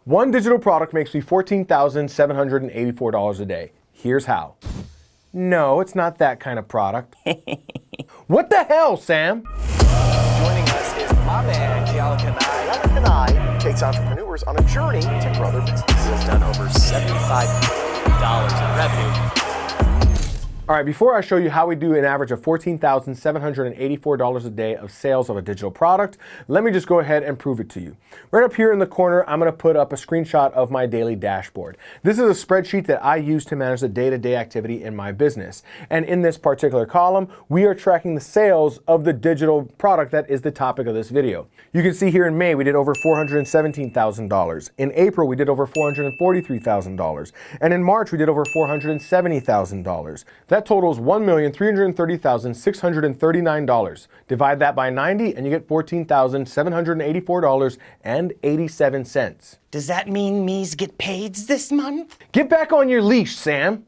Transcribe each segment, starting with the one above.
One digital product makes me $14,784 a day. Here's how. No, it's not that kind of product. What the hell, Sam? Joining us is my man, Keala Kanae. Keala Kanae takes entrepreneurs on a journey to grow their business. He has done over $75 million in revenue. All right, before I show you how we do an average of $14,784 a day of sales of a digital product, let me just go ahead and prove it to you. Right up here in the corner, I'm gonna put up a screenshot of my daily dashboard. This is a spreadsheet that I use to manage the day-to-day activity in my business. And in this particular column, we are tracking the sales of the digital product that is the topic of this video. You can see here in May, we did over $417,000. In April, we did over $443,000. And in March, we did over $470,000. That totals $1,330,639. Divide that by 90 and you get $14,784.87. Does that mean me's get paid this month? Get back on your leash, Sam.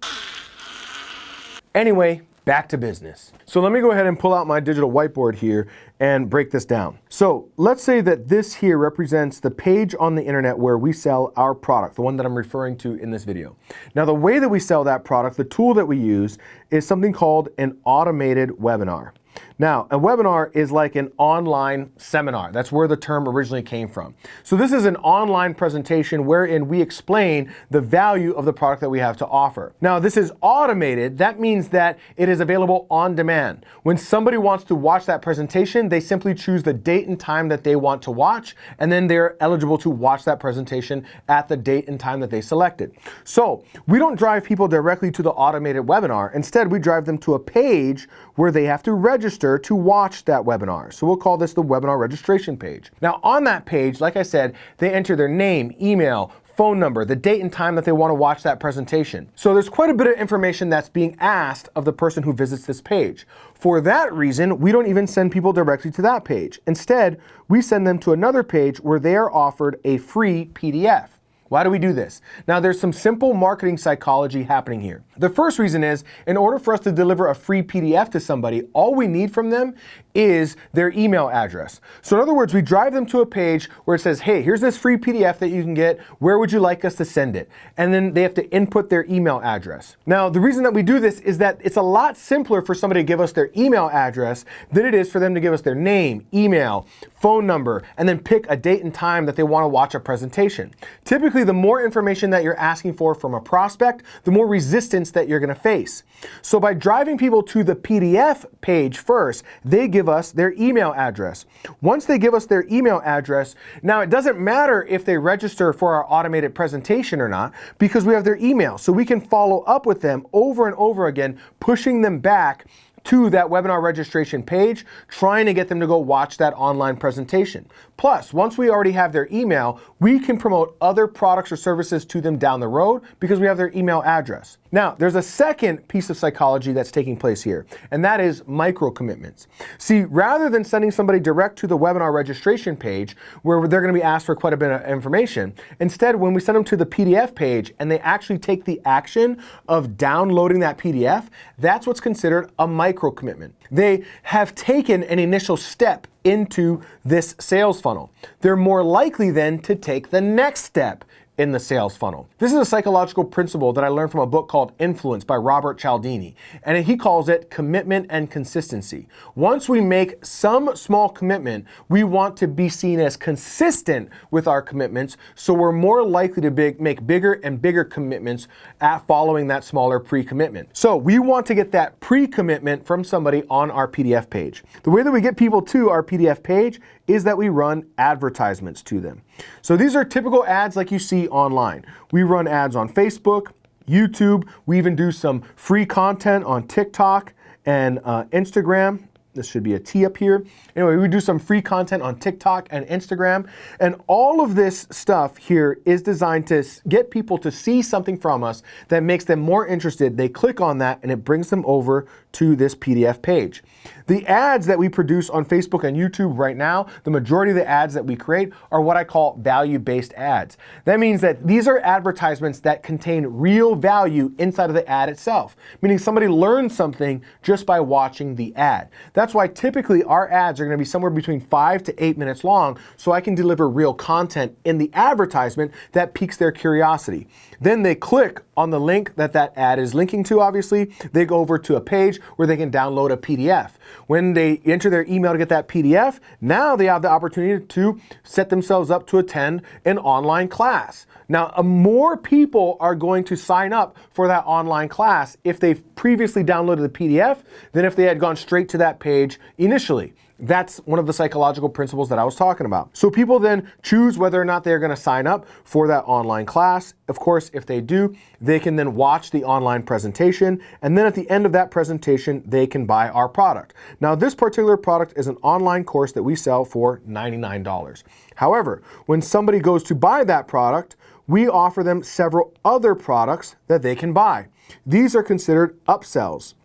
Anyway, back to business. So let me go ahead and pull out my digital whiteboard here and break this down. So let's say that this here represents the page on the internet where we sell our product, the one that I'm referring to in this video. Now, the way that we sell that product, the tool that we use is something called an automated webinar. Now, a webinar is like an online seminar. That's where the term originally came from. So this is an online presentation wherein we explain the value of the product that we have to offer. Now, this is automated. That means that it is available on demand. When somebody wants to watch that presentation, they simply choose the date and time that they want to watch, and then they're eligible to watch that presentation at the date and time that they selected. So we don't drive people directly to the automated webinar. Instead, we drive them to a page where they have to register to watch that webinar. So we'll call this the webinar registration page. Now on that page, like I said, they enter their name, email, phone number, the date and time that they want to watch that presentation. So there's quite a bit of information that's being asked of the person who visits this page. For that reason, we don't even send people directly to that page. Instead, we send them to another page where they are offered a free PDF. Why do we do this? Now, there's some simple marketing psychology happening here. The first reason is, in order for us to deliver a free PDF to somebody, all we need from them is their email address. So in other words, we drive them to a page where it says, hey, here's this free PDF that you can get. Where would you like us to send it? And then they have to input their email address. Now, the reason that we do this is that it's a lot simpler for somebody to give us their email address than it is for them to give us their name, email, phone number, and then pick a date and time that they want to watch a presentation. Typically, the more information that you're asking for from a prospect, the more resistance that you're going to face. So by driving people to the PDF page first, they give us their email address. Once they give us their email address, now it doesn't matter if they register for our automated presentation or not, because we have their email. So we can follow up with them over and over again, pushing them back to that webinar registration page, trying to get them to go watch that online presentation. Plus, once we already have their email, we can promote other products or services to them down the road because we have their email address. Now, there's a second piece of psychology that's taking place here, and that is micro commitments. See, rather than sending somebody direct to the webinar registration page where they're going to be asked for quite a bit of information, instead, when we send them to the PDF page and they actually take the action of downloading that PDF, that's what's considered a micro commitment. They have taken an initial step into this sales funnel. They're more likely then to take the next step in the sales funnel. This is a psychological principle that I learned from a book called Influence by Robert Cialdini, and he calls it commitment and consistency. Once we make some small commitment, we want to be seen as consistent with our commitments, so we're more likely to make bigger and bigger commitments at following that smaller pre-commitment. So we want to get that pre-commitment from somebody on our PDF page. The way that we get people to our PDF page is that we run advertisements to them. So these are typical ads like you see online. We run ads on Facebook, YouTube. We even do some free content on TikTok and Instagram. This should be a T up here. Anyway, we do some free content on TikTok and Instagram. And all of this stuff here is designed to get people to see something from us that makes them more interested. They click on that and it brings them over to this PDF page. The ads that we produce on Facebook and YouTube right now, the majority of the ads that we create are what I call value-based ads. That means that these are advertisements that contain real value inside of the ad itself, meaning somebody learns something just by watching the ad. That's That's why typically our ads are gonna be somewhere between 5 to 8 minutes long, so I can deliver real content in the advertisement that piques their curiosity. Then they click on the link that ad is linking to, obviously. They go over to a page where they can download a PDF. When they enter their email to get that PDF, now they have the opportunity to set themselves up to attend an online class. Now, more people are going to sign up for that online class if they've previously downloaded the PDF than if they had gone straight to that page initially. That's one of the psychological principles that I was talking about. So people then choose whether or not they're gonna sign up for that online class. Of course, if they do, they can then watch the online presentation, and then at the end of that presentation, they can buy our product. Now, this particular product is an online course that we sell for $99. However, when somebody goes to buy that product, we offer them several other products that they can buy. These are considered upsells.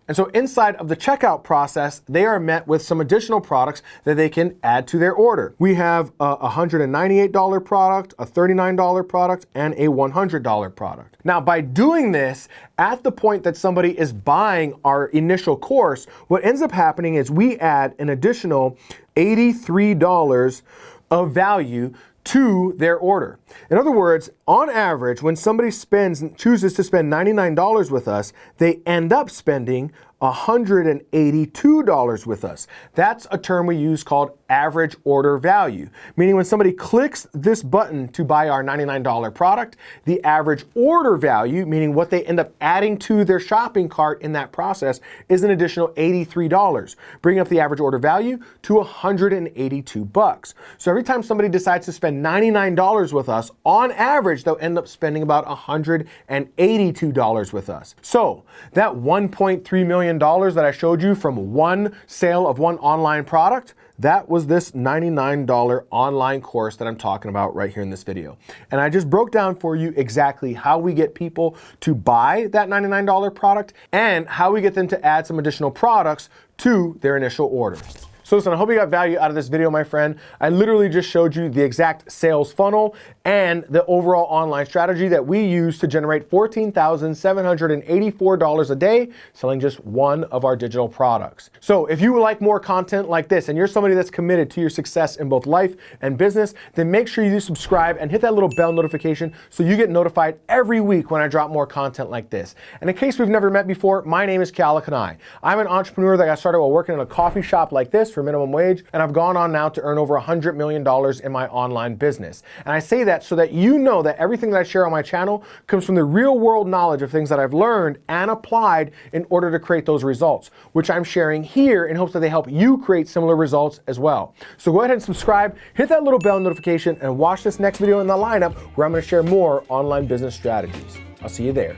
And so inside of the checkout process, they are met with some additional products that they can add to their order. We have a $198 product, a $39 product, and a $100 product. Now, by doing this, at the point that somebody is buying our initial course, what ends up happening is we add an additional $83 of value to their order. In other words, on average, when somebody chooses to spend $99 with us, they end up spending $182 with us. That's a term we use called average order value, meaning when somebody clicks this button to buy our $99 product, the average order value, meaning what they end up adding to their shopping cart in that process, is an additional $83, bringing up the average order value to $182. So every time somebody decides to spend $99 with us, on average, they'll end up spending about $182 with us. So that $1.3 million that I showed you from one sale of one online product, that was this $99 online course that I'm talking about right here in this video. And I just broke down for you exactly how we get people to buy that $99 product and how we get them to add some additional products to their initial order. So listen, I hope you got value out of this video, my friend. I literally just showed you the exact sales funnel and the overall online strategy that we use to generate $14,784 a day selling just one of our digital products. So if you would like more content like this and you're somebody that's committed to your success in both life and business, then make sure you do subscribe and hit that little bell notification so you get notified every week when I drop more content like this. And in case we've never met before, my name is Keala Kanae. I'm an entrepreneur that got started while working in a coffee shop like this for minimum wage, and I've gone on now to earn over $100 million in my online business. And I say that so that you know that everything that I share on my channel comes from the real world knowledge of things that I've learned and applied in order to create those results, which I'm sharing here in hopes that they help you create similar results as well. So go ahead and subscribe, hit that little bell notification, and watch this next video in the lineup where I'm going to share more online business strategies. I'll see you there.